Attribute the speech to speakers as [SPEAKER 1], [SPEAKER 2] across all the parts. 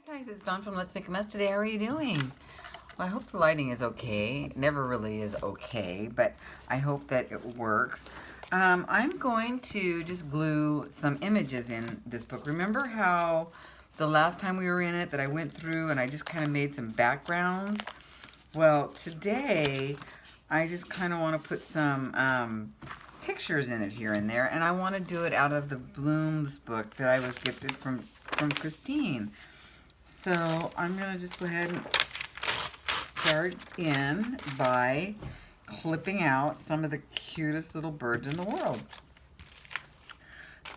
[SPEAKER 1] Guys, it's Dawn from Let's Make a Mess today. How are you doing? Well, I hope the lighting is okay. It never really is okay, but I hope that it works. I'm going to just glue some images in this book. Remember how the last time we were in it that I went through and I just kind of made some backgrounds? Well, today I just kind of want to put some pictures in it here and there, and I want to do it out of the Blooms book that I was gifted from Christine. So I'm going to just go ahead and start in by clipping out some of the cutest little birds in the world.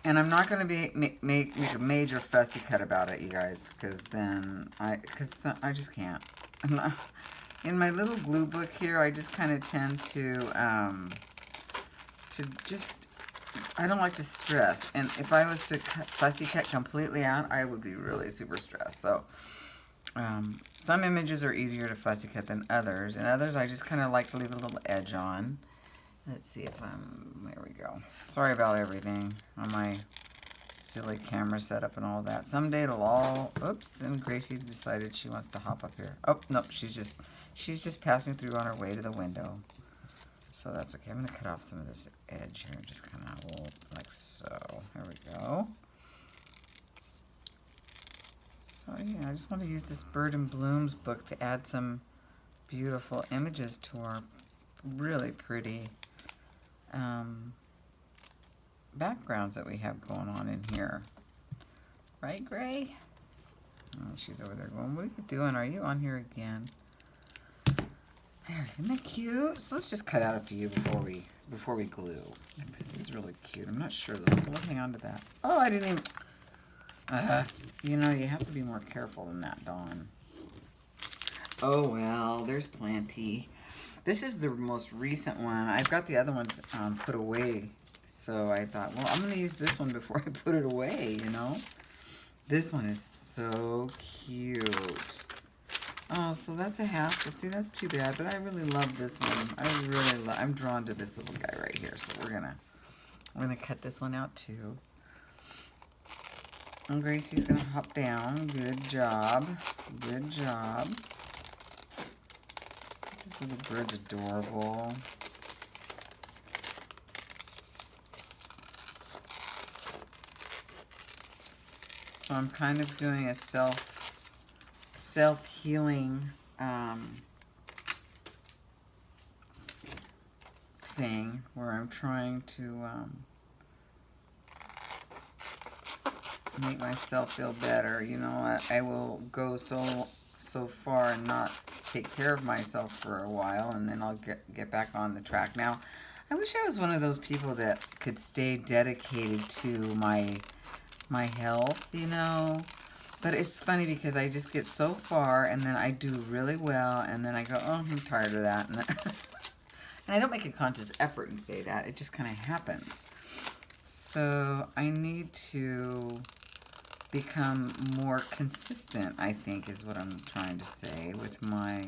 [SPEAKER 1] And I'm not going to make a major fussy cut about it, you guys, because I just can't. In my little glue book here, I just kind of tend to just, I don't like to stress. And if I was to fussy cut completely out, I would be really super stressed. So some images are easier to fussy cut than others. And others I just kind of like to leave a little edge on. Let's see if there we go. Sorry about everything on my silly camera setup and all that. Someday it'll all, oops, and Gracie decided she wants to hop up here. Oh, no, she's just passing through on her way to the window. So that's okay. I'm going to cut off some of this edge here, just kind of like so. There we go. So yeah, I just want to use this Bird and Blooms book to add some beautiful images to our really pretty backgrounds that we have going on in here. Right, Gray? Oh, she's over there going, what are you doing? Are you on here again? There, isn't that cute? So let's just cut out a few before we glue. This is really cute. I'm not sure though, so let's hang on to that. Oh, I didn't even, you know, you have to be more careful than that, Dawn. Oh, well, there's plenty. This is the most recent one. I've got the other ones put away. So I thought, well, I'm going to use this one before I put it away, you know? This one is so cute. Oh, so that's a hassle. See, that's too bad, but I really love this one. I'm drawn to this little guy right here. So we're gonna cut this one out too. And Gracie's gonna hop down. Good job. Good job. This little bird's adorable. So I'm kind of doing a self-healing thing where I'm trying to make myself feel better. You know, I will go so far and not take care of myself for a while, and then I'll get back on the track. Now, I wish I was one of those people that could stay dedicated to my health, you know. But it's funny because I just get so far and then I do really well and then I go, oh, I'm tired of that. And I don't make a conscious effort and say that. It just kind of happens. So I need to become more consistent, I think, is what I'm trying to say with my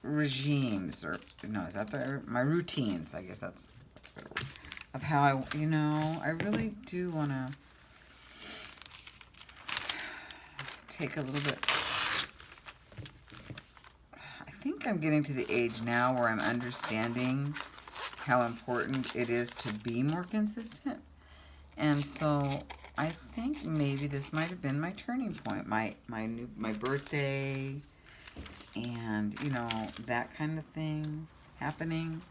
[SPEAKER 1] regimes, or no, is that my routines? I guess that's a better word, of how I really do want to take a little bit. I think I'm getting to the age now where I'm understanding how important it is to be more consistent, and so I think maybe this might have been my turning point, my birthday, and you know, that kind of thing happening.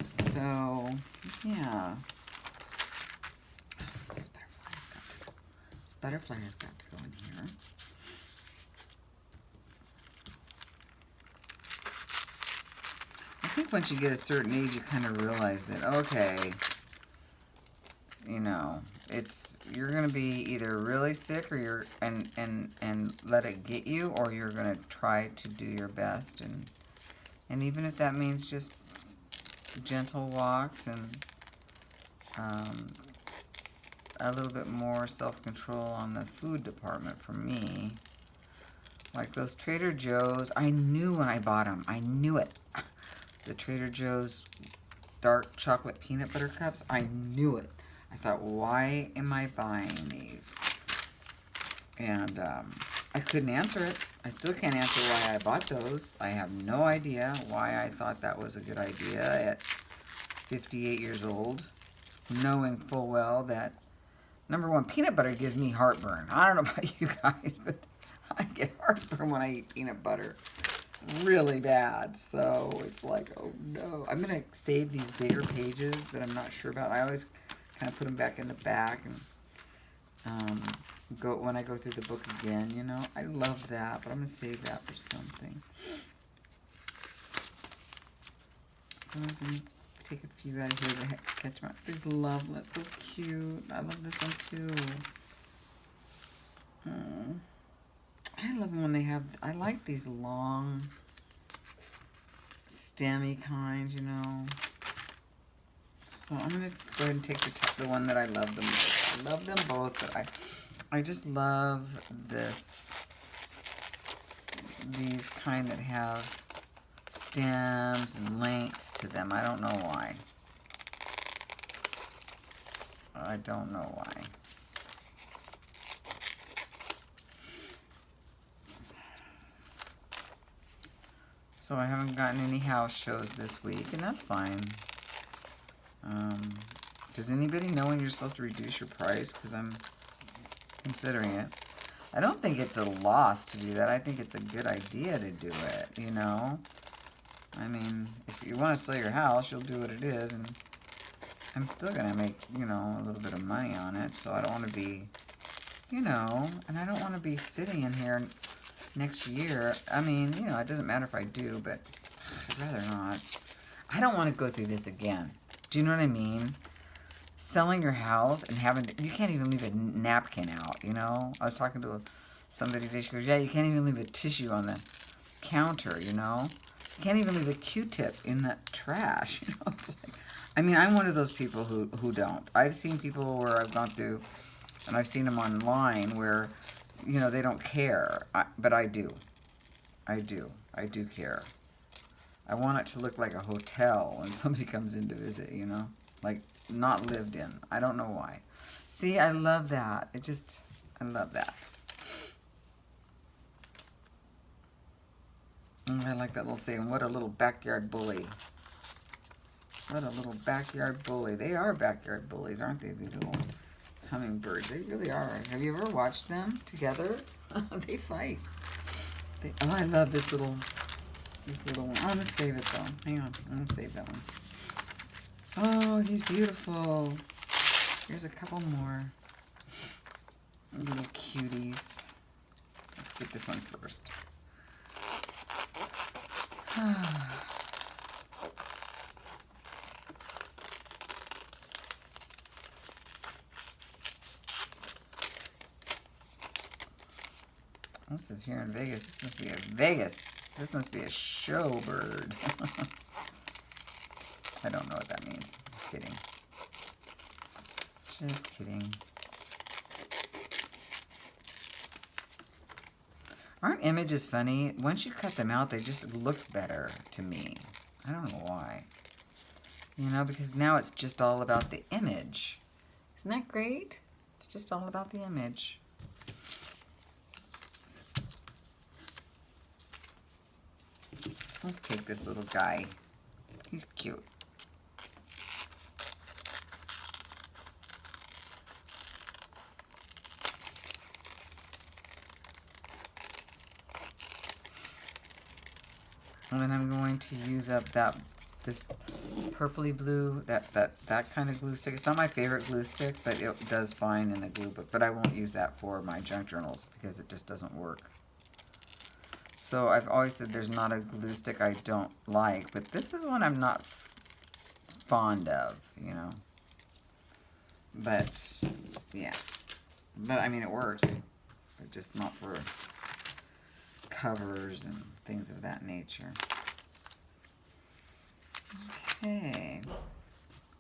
[SPEAKER 1] So yeah, this butterfly has got to go in here. I think once you get a certain age, you kind of realize that, okay, you know, you're gonna be either really sick, or and let it get you, or you're gonna try to do your best, and even if that means just gentle walks and a little bit more self-control on the food department for me. Like those Trader Joe's, I knew when I bought them, I knew it. The Trader Joe's dark chocolate peanut butter cups. I knew it. I thought, why am I buying these? And I couldn't answer it. I still can't answer why I bought those. I have no idea why I thought that was a good idea at 58 years old, knowing full well that, number one, peanut butter gives me heartburn. I don't know about you guys, but I get heartburn when I eat peanut butter. Really bad. So it's like, oh no. I'm going to save these bigger pages that I'm not sure about. I always kind of put them back in the back and go when I go through the book again, you know. I love that, but I'm going to save that for something. So I'm going to take a few out of here to catch my... This love, that's so cute. I love this one too. I love them when they have... I like these long, stemmy kinds, you know. So I'm going to go ahead and take the one that I love the most. I love them both, but I just love these kind that have stems and length to them. I don't know why. I don't know why. So I haven't gotten any house shows this week, and that's fine. Does anybody know when you're supposed to reduce your price? Because I'm considering it. I don't think it's a loss to do that. I think it's a good idea to do it, you know? I mean, if you want to sell your house, you'll do what it is, and I'm still going to make, you know, a little bit of money on it, so I don't want to be, you know, and I don't want to be sitting in here next year. I mean, you know, it doesn't matter if I do, but I'd rather not. I don't want to go through this again. Do you know what I mean? Selling your house and having to, you can't even leave a napkin out, you know? I was talking to somebody today, she goes, yeah, you can't even leave a tissue on the counter, you know? You can't even leave a Q-tip in that trash, you know? It's like, I mean, I'm one of those people who don't. I've seen people where I've gone through, and I've seen them online where, you know, they don't care, but I do. I do. I do care. I want it to look like a hotel when somebody comes in to visit, you know? Like, not lived in. I don't know why. See, I love that. I love that. I like that little saying, what a little backyard bully. What a little backyard bully. They are backyard bullies, aren't they? These little hummingbirds. They really are. Have you ever watched them together? They fight. Oh, I love this little one. I'm going to save it, though. Hang on. I'm going to save that one. Oh, he's beautiful. Here's a couple more little cuties. Let's get this one first. This is here in Vegas. This must be a Vegas. This must be a show bird. I don't know what that means. Just kidding. Just kidding. Aren't images funny? Once you cut them out, they just look better to me. I don't know why. You know, because now it's just all about the image. Isn't that great? It's just all about the image. Let's take this little guy. He's cute. And then I'm going to use up this purpley blue, that kind of glue stick. It's not my favorite glue stick, but it does fine in a glue book. But I won't use that for my junk journals because it just doesn't work. So I've always said there's not a glue stick I don't like, but this is one I'm not fond of, you know. But yeah, but I mean it works, but just not for covers and things of that nature. Okay.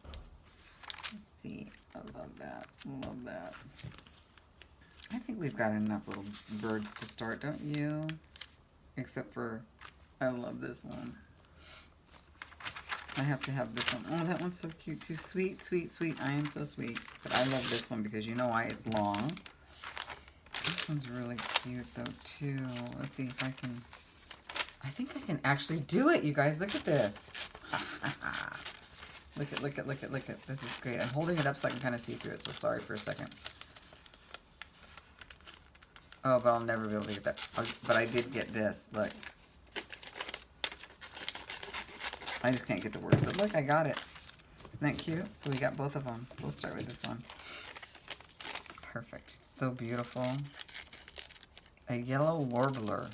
[SPEAKER 1] Let's see. I love that. Love that. I think we've got enough little birds to start, don't you? Except for, I love this one. I have to have this one. Oh, that one's so cute too. Sweet, sweet, sweet. I am so sweet. But I love this one because you know why? It's long. This one's really cute though too. Let's see if I can... I think I can actually do it, you guys. Look at this. Look at, look at, look at, look at. This is great. I'm holding it up so I can kind of see through it, so sorry for a second. Oh, but I'll never be able to get that. But I did get this. Look. I just can't get the word. But look, I got it. Isn't that cute? So we got both of them. So let's start with this one. Perfect. So beautiful. A yellow warbler.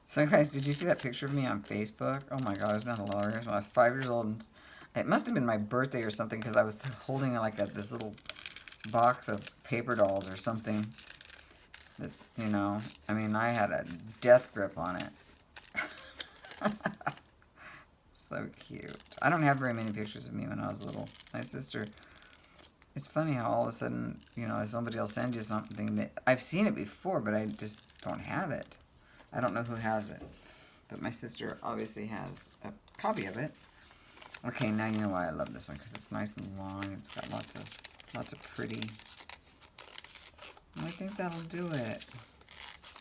[SPEAKER 1] So guys, did you see that picture of me on Facebook? Oh my God, isn't that hilarious? When I was 5 years old, and it must have been my birthday or something because I was holding like this little box of paper dolls or something. This, you know, I mean, I had a death grip on it. So cute. I don't have very many pictures of me when I was little. My sister, it's funny how all of a sudden, you know, somebody will send you something that I've seen it before, but I just don't have it. I don't know who has it, but my sister obviously has a copy of it. Okay, now you know why I love this one, because it's nice and long. It's got lots of pretty. And I think that'll do it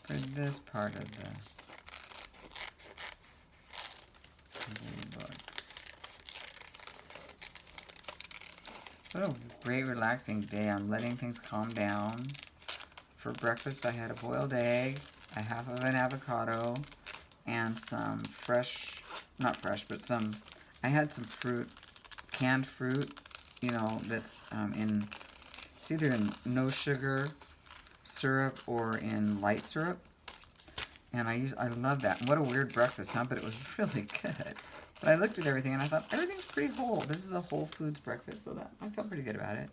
[SPEAKER 1] for this part of the book. What a great relaxing day. I'm letting things calm down. For breakfast, I had a boiled egg, a half of an avocado, and some fresh, not fresh, but some, I had some fruit, canned fruit, you know, that's it's either in no sugar syrup or in light syrup. And I love that. What a weird breakfast, huh? But it was really good. But I looked at everything and I thought, everything's pretty whole. This is a Whole Foods breakfast, so that I felt pretty good about it.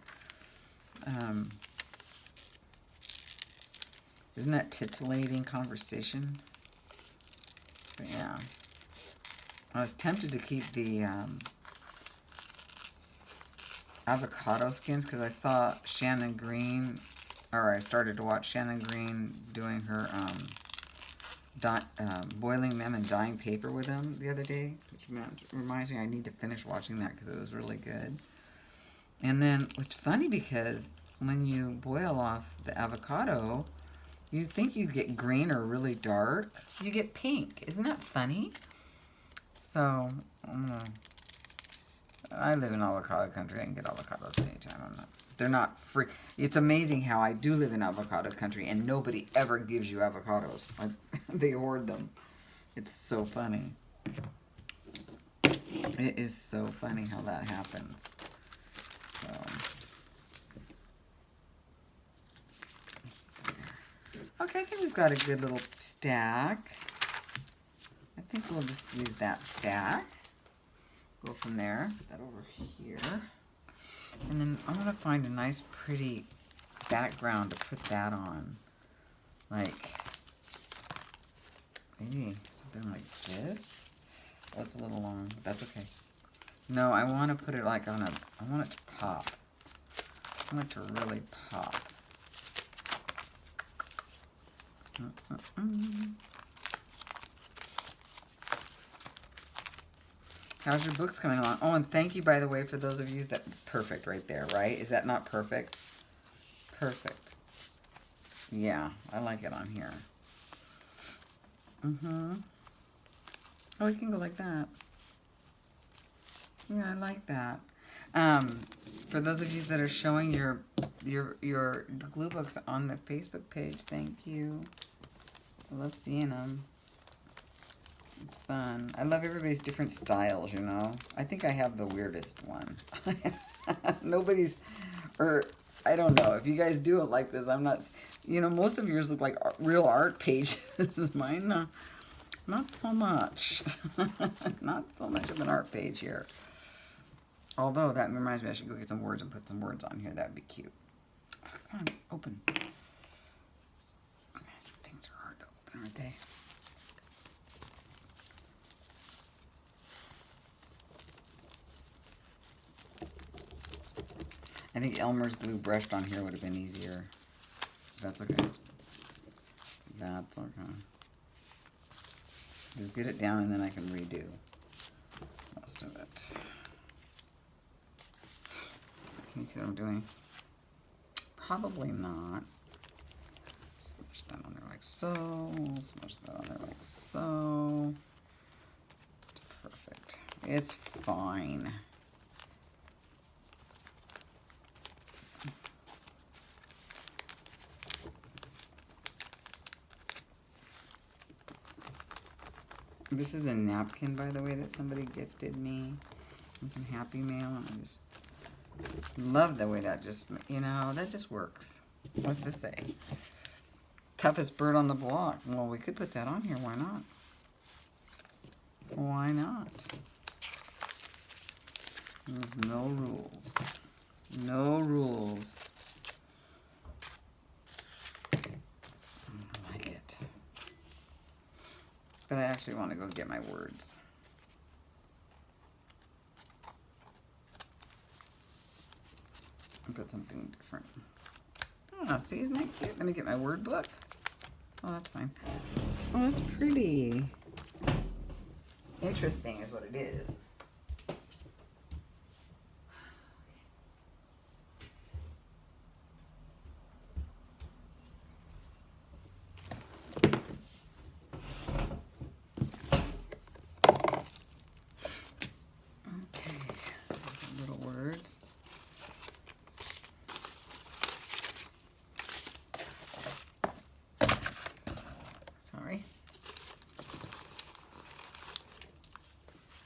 [SPEAKER 1] Isn't that titillating conversation? But yeah. I was tempted to keep the avocado skins because I saw Shannon Green, or I started to watch Shannon Green doing her boiling them and dyeing paper with them the other day, which reminds me I need to finish watching that because it was really good. And then it's funny because when you boil off the avocado, you think you get green or really dark. You get pink. Isn't that funny? So, I live in avocado country. I can get avocados anytime. They're not free. It's amazing how I do live in avocado country and nobody ever gives you avocados. They hoard them. It's so funny. It is so funny how that happens. So... okay, I think we've got a good little stack. I think we'll just use that stack. Go from there. Put that over here. And then I'm going to find a nice, pretty background to put that on. Like, maybe something like this. That's a little long. That's okay. No, I want to put it like on I want it to pop. I want it to really pop. How's your books coming along? Oh, and thank you, by the way, for those of you that... perfect right there, right? Is that not perfect? Perfect. Yeah, I like it on here. Oh, we can go like that. Yeah, I like that. For those of you that are showing your glue books on the Facebook page, thank you. I love seeing them. It's fun. I love everybody's different styles, you know. I think I have the weirdest one. Nobody's, or I don't know. If you guys do it like this, I'm not, you know, most of yours look like real art pages. Mine, not so much. Not so much of an art page here. Although, that reminds me, I should go get some words and put some words on here. That would be cute. Oh, come on, open. Some things are hard to open, aren't they? I think Elmer's glue brushed on here would have been easier. That's okay. That's okay. Just get it down and then I can redo most of it. Can you see what I'm doing? Probably not. Smush that on there like so. Smush that on there like so. Perfect. It's fine. This is a napkin, by the way, that somebody gifted me. And some Happy Mail, and I just love the way that just, you know, that just works. What's this say? Toughest bird on the block. Well, we could put that on here. Why not? Why not? There's no rules. No rules. I like it. But I actually want to go get my words. And put something different. Oh, see, isn't that cute? Let me get my word book. Oh, that's fine. Oh, that's pretty. Interesting is what it is.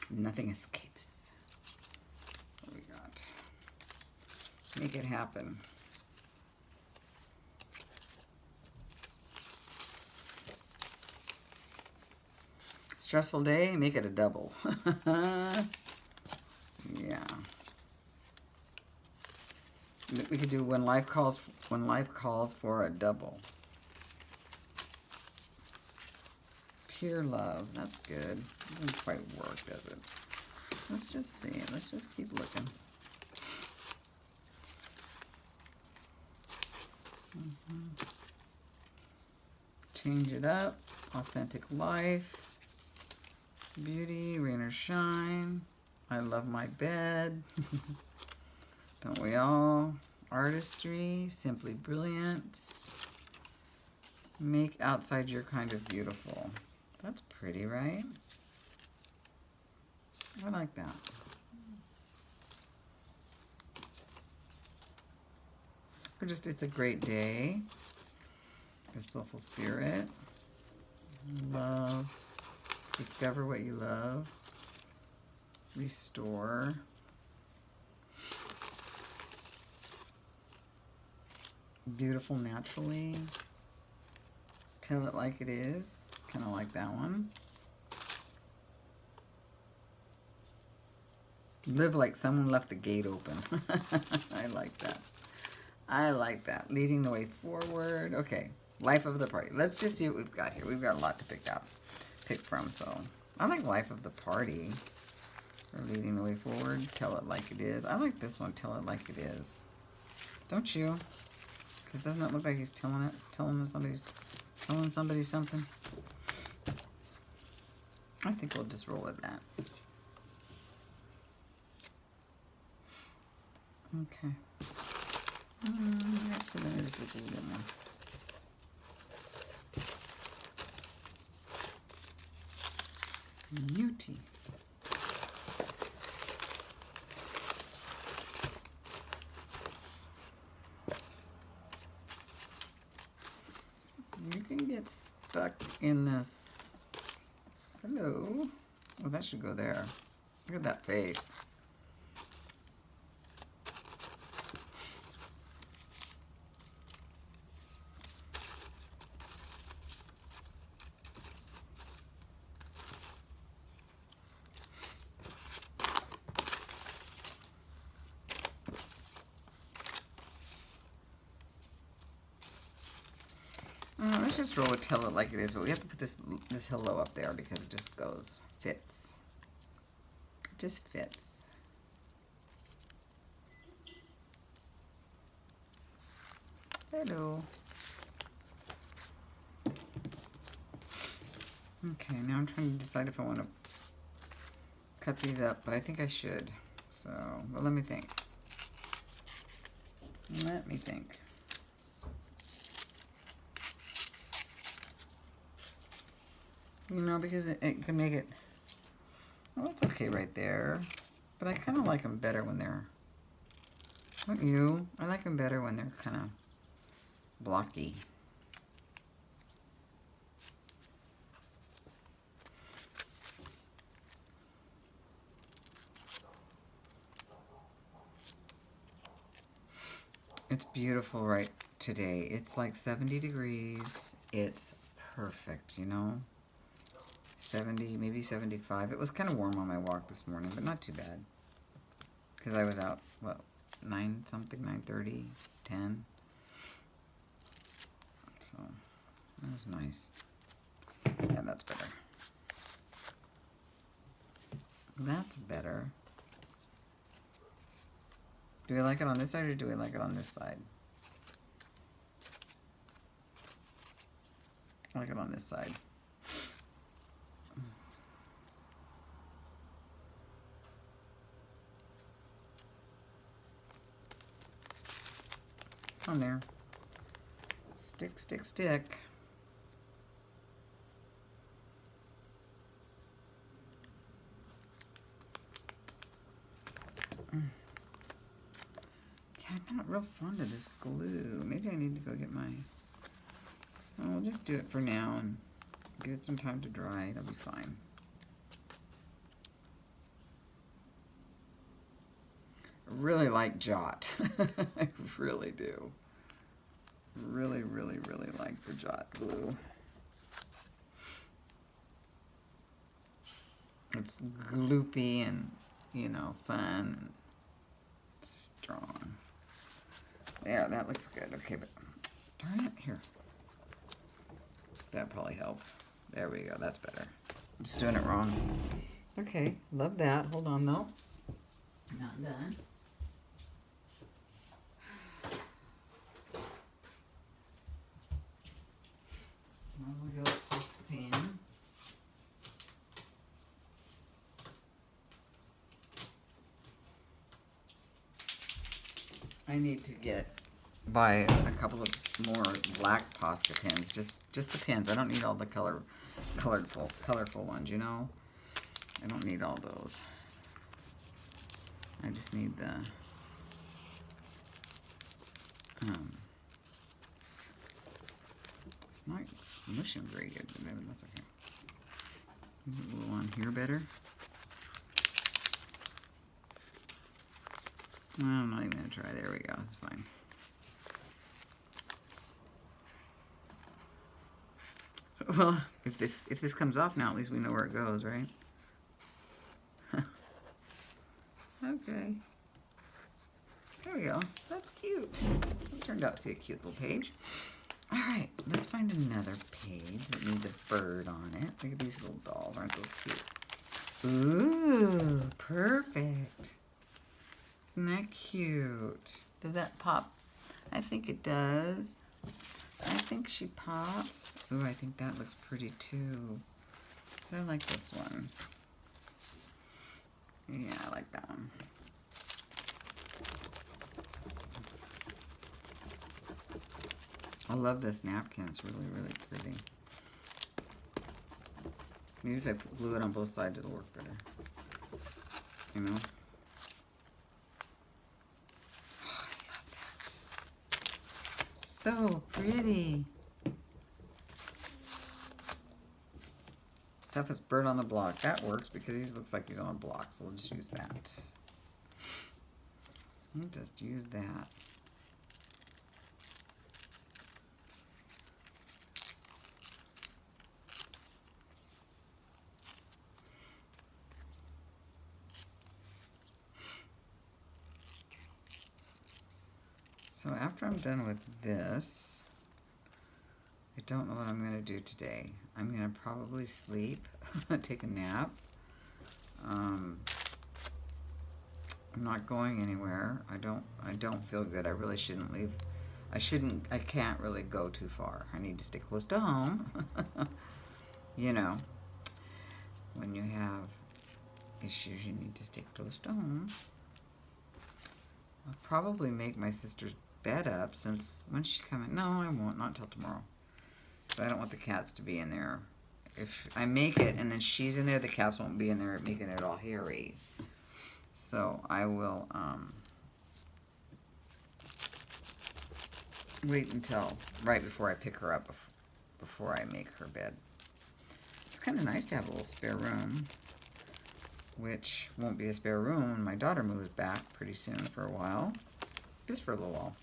[SPEAKER 1] Nothing escapes. What do we got? Make it happen. Stressful day, make it a double. Yeah. We could do when life calls for a double. Pure love. That's good. Doesn't quite work, does it? Let's just see. Let's just keep looking. Change it up. Authentic life. Beauty, rain or shine. I love my bed. Don't we all? Artistry. Simply brilliant. Make outside your kind of beautiful. That's pretty, right? I like that. Or just, it's a great day. The soulful spirit. Love. Discover what you love. Restore. Beautiful naturally. Tell it like it is. Kind of like that one. Live like someone left the gate open. I like that. I like that. Leading the way forward. Okay. Life of the party. Let's just see what we've got here. We've got a lot to pick from. So I like life of the party. Or leading the way forward. Tell it like it is. I like this one. Tell it like it is. Don't you? Because doesn't it look like he's telling somebody something? I think we'll just roll with that. Okay. Actually, let me just look a little bit more. Beauty. You can get stuck in this. Hello. Well, that should go there. Look at that face. Let's just roll with Tell It Like It Is, but we have to put this hello up there because it just goes, fits. It just fits. Hello. Okay, now I'm trying to decide if I want to cut these up, but I think I should. So, well, let me think. Let me think. You know, because it can make it, well, it's okay right there. But I kind of like them better when they're, don't you? I like them better when they're kind of blocky. It's beautiful right today. It's like 70 degrees. It's perfect, you know? 70, maybe 75. It was kind of warm on my walk this morning, but not too bad. Because I was out, what, 9 something, 9:30, 10. So, that was nice. Yeah, that's better. That's better. Do we like it on this side or do we like it on this side? I like it on this side. On there. Stick, stick, stick. Yeah, I'm not real fond of this glue. Maybe I need to go get my... Oh, we'll just do it for now and give it some time to dry. That'll be fine. I really like Jot. I really do. Really, really, really like the Jot glue. It's gloopy and, you know, fun and strong. There, that looks good. Okay, but darn it, here. That probably help. There we go, that's better. I'm just doing it wrong. Okay, love that. Hold on though. Not done. Now we'll go across the pan. I need to buy a couple of more black Posca pens. Just the pens. I don't need all the colorful ones, you know? I don't need all those. I just need the it's not smushing very good, but maybe that's okay. A little on here better. I'm not even gonna try. There we go. It's fine. So, well, if this comes off now, at least we know where it goes, right? Okay. There we go. That's cute. It turned out to be a cute little page. All right, let's find another page that needs a bird on it. Look at these little dolls. Aren't those cute? Ooh, perfect. Isn't that cute? Does that pop? I think it does. I think she pops. Ooh, I think that looks pretty too. I like this one. Yeah, I like that one. I love this napkin. It's really, really pretty. Maybe if I glue it on both sides, it'll work better. You know? Oh, I love that. So pretty. Toughest bird on the block. That works because he looks like he's on a block, so we'll just use that. We'll just use that. So after I'm done with this, I don't know what I'm going to do today. I'm going to probably sleep, take a nap. I'm not going anywhere. I don't feel good. I really shouldn't leave I can't really go too far. I need to stay close to home. You know, when you have issues, you need to stay close to home. I'll probably make my sister's bed up since, when's she coming? No, I won't, not until tomorrow. So I don't want the cats to be in there. If I make it and then she's in there, the cats won't be in there making it all hairy. So I will wait until right before I pick her up, before I make her bed. It's kind of nice to have a little spare room, which won't be a spare room when my daughter moves back pretty soon for a while. Just for a little while.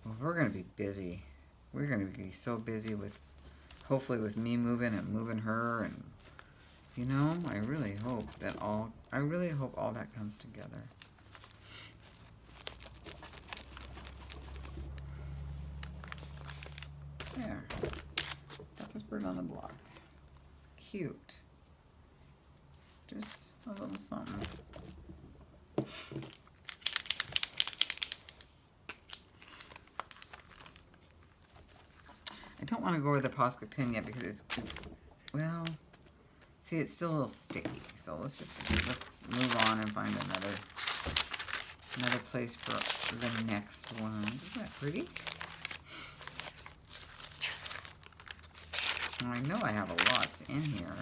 [SPEAKER 1] Well, we're going to be busy. We're going to be so busy with, hopefully with me moving and moving her, and you know, I really hope all that comes together. There. Toughest bird on the block. Cute. Just a little something. I don't want to go over the Posca pin yet because it's well, see, it's still a little sticky. So let's move on and find another place for the next one. Isn't that pretty? Well, I know I have a lot in here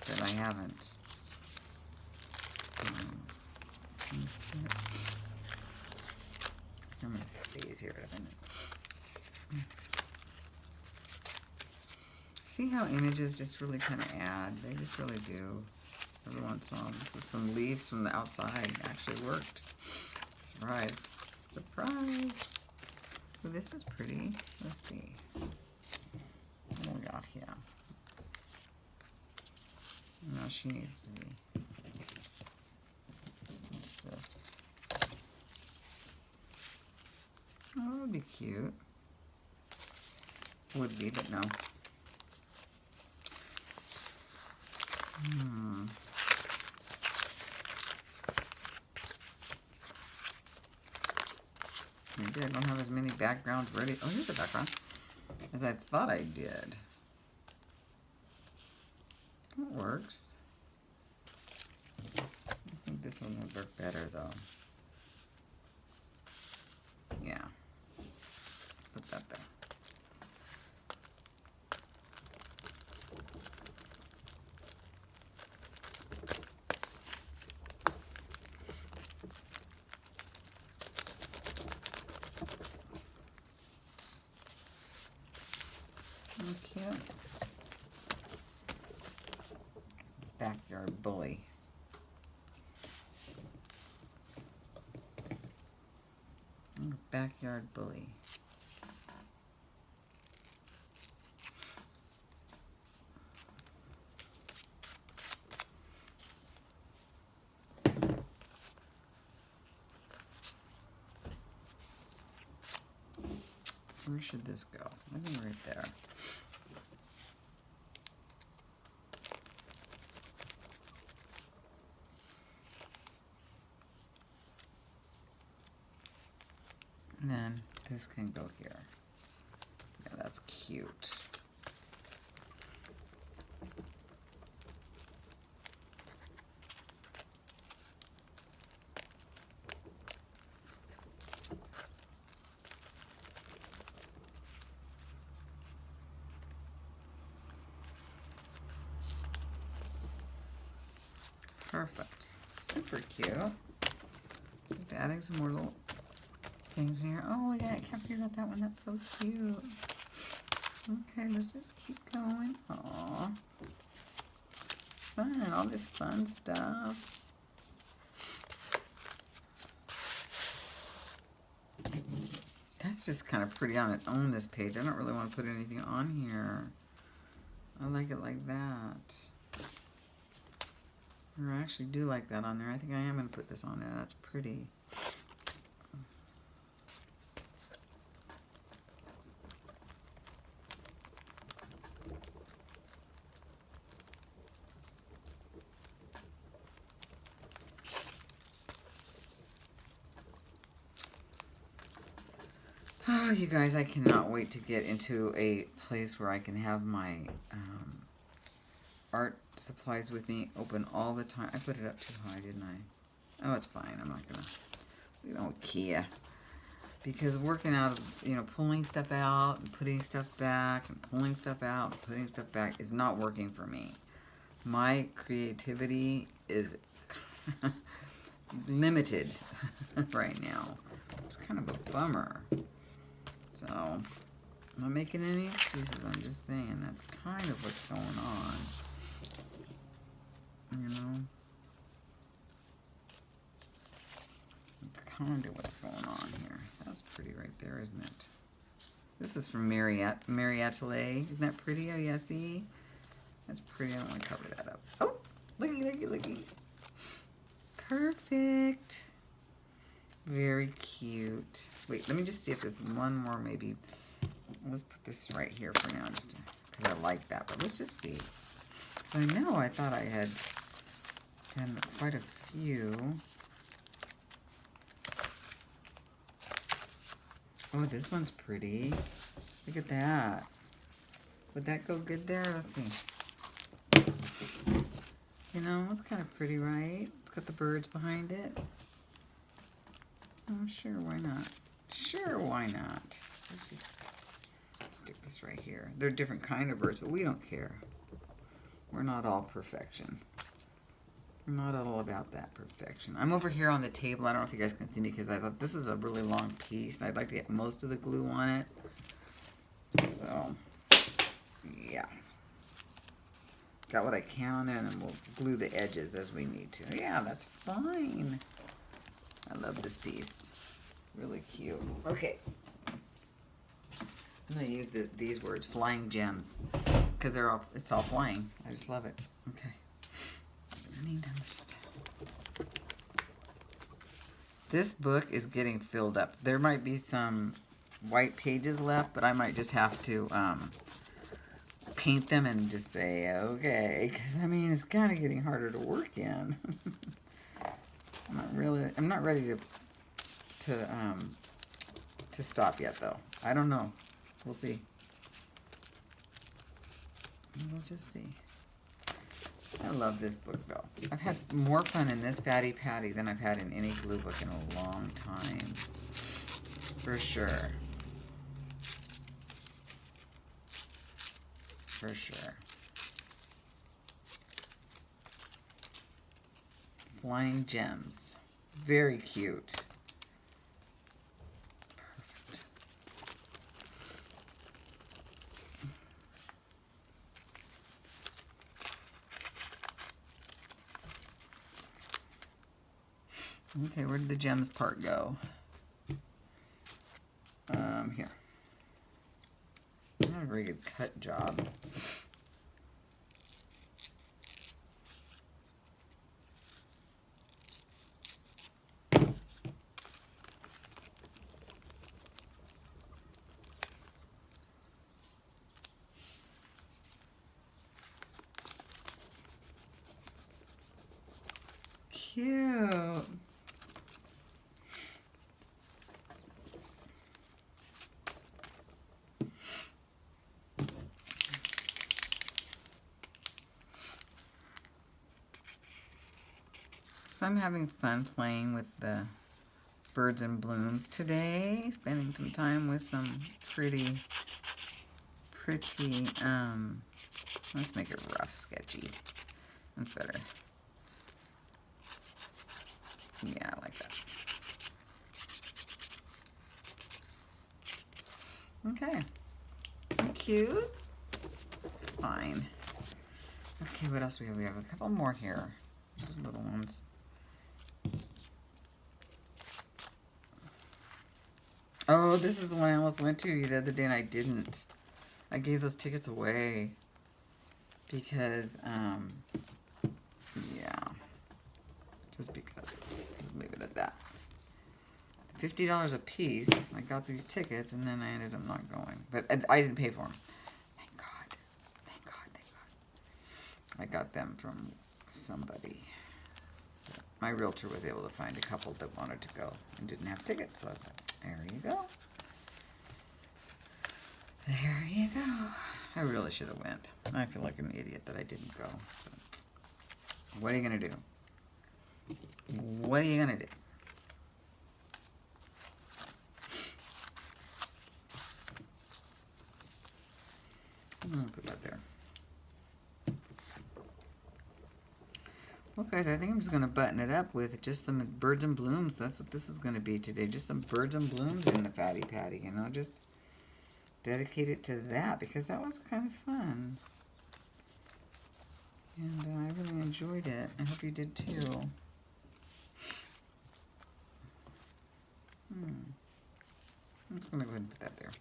[SPEAKER 1] that I haven't. I'm going to squeeze here in a minute. See how images just really kind of add? They just really do. Every once in a while. This was some leaves from the outside. Actually worked. Surprised. Surprised. Oh, this is pretty. Let's see. What do we got here? No, she needs to be. What's this? Oh, that would be cute. Would be, but no. Maybe I don't have as many backgrounds ready. Oh, here's a background. As I thought I did. That works. I think this one would work better though. Yeah. Let's put that there. Okay. Backyard bully. Backyard bully. Where should this go? Maybe right there. And then this can go here. Yeah, that's cute. Perfect. Super cute. Just adding some more little things in here. Oh yeah, I can't figure out that one. That's so cute. Okay, let's just keep going. Aww. Fun, all this fun stuff. That's just kind of pretty on its own, this page. I don't really want to put anything on here. I like it like that. Or I actually do like that on there. I think I am going to put this on there. That's pretty. you guys, I cannot wait to get into a place where I can have my art supplies with me open all the time. I put it up too high, didn't I? Oh, it's fine. I'm not gonna, we don't care. Because working out, pulling stuff out and putting stuff back and pulling stuff out and putting stuff back is not working for me. My creativity is limited right now. It's kind of a bummer. So, I'm not making any excuses. I'm just saying that's kind of what's going on. It's kind of what's going on here. That's pretty right there, isn't it? This is from Mary Atelier. Isn't that pretty? Oh, yeah, see? That's pretty. I don't want to cover that up. Oh, looky, looky, looky. Perfect. Very cute. Wait, let me just see if there's one more maybe. Let's put this right here for now just because I like that. But let's just see. I know I thought I had done quite a few. Oh, this one's pretty. Look at that. Would that go good there? Let's see. It's kind of pretty, right? It's got the birds behind it. Oh, sure, why not? Sure, why not? Let's just stick this right here. They're different kind of birds, but we don't care. We're not all perfection. We're not all about that perfection. I'm over here on the table. I don't know if you guys can see me because I thought this is a really long piece and I'd like to get most of the glue on it. So, yeah. Got what I can on there and then we'll glue the edges as we need to. Yeah, that's fine. I love this piece. Really cute. Okay. I'm going to use these words, flying gems, because it's all flying. I just love it. Okay. This book is getting filled up. There might be some white pages left, but I might just have to paint them and just say, okay, because it's kind of getting harder to work in. I'm not ready to stop yet, though. I don't know. We'll see. We'll just see. I love this book, though. I've had more fun in this Fatty Patty than I've had in any glue book in a long time. For sure. For sure. Flying gems. Very cute. Perfect. Okay, where did the gems part go? Here. Not a very good cut job. Cute. So I'm having fun playing with the birds and blooms today, spending some time with some pretty, let's make it rough, sketchy. That's better. Yeah, I like that. Okay. Cute. It's fine. Okay, what else do we have? We have a couple more here. Just little ones. Oh, this is the one I almost went to the other day and I didn't. I gave those tickets away because, yeah, just because. Just leave it at that. $50 a piece. I got these tickets and then I ended up not going. But I didn't pay for them. Thank God. Thank God. Thank God. I got them from somebody. My realtor was able to find a couple that wanted to go and didn't have tickets. So I was like, there you go. There you go. I really should have went. I feel like an idiot that I didn't go. But what are you going to do? What are you going to do? I'm going to put that there. Well, guys, I think I'm just going to button it up with just some birds and blooms. That's what this is going to be today. Just some birds and blooms in the Fatty Patty. And I'll just dedicate it to that because that was kind of fun. And I really enjoyed it. I hope you did too. I'm just going to go ahead and put that there.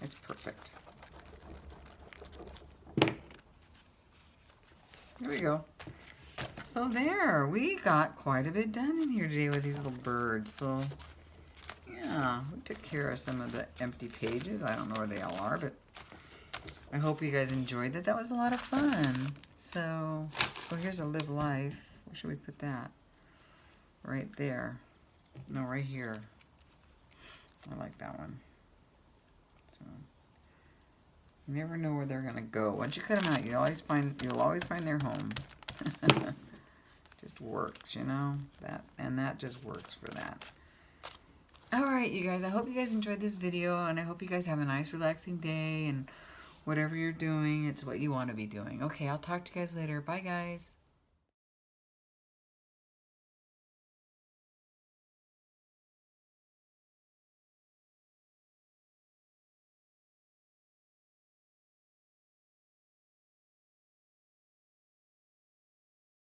[SPEAKER 1] It's perfect. There we go. So there, we got quite a bit done in here today with these little birds. So yeah, we took care of some of the empty pages. I don't know where they all are, but I hope you guys enjoyed that. That was a lot of fun. So, well, here's a live life. Where should we put that? Right there. No, right here. I like that one. So you never know where they're gonna go. Once you cut them out, you'll always find their home. Just works, you know, that just works for that. All right, you guys, I hope you guys enjoyed this video, and I hope you guys have a nice relaxing day, and whatever you're doing, it's what you want to be doing. Okay, I'll talk to you guys later. Bye, guys.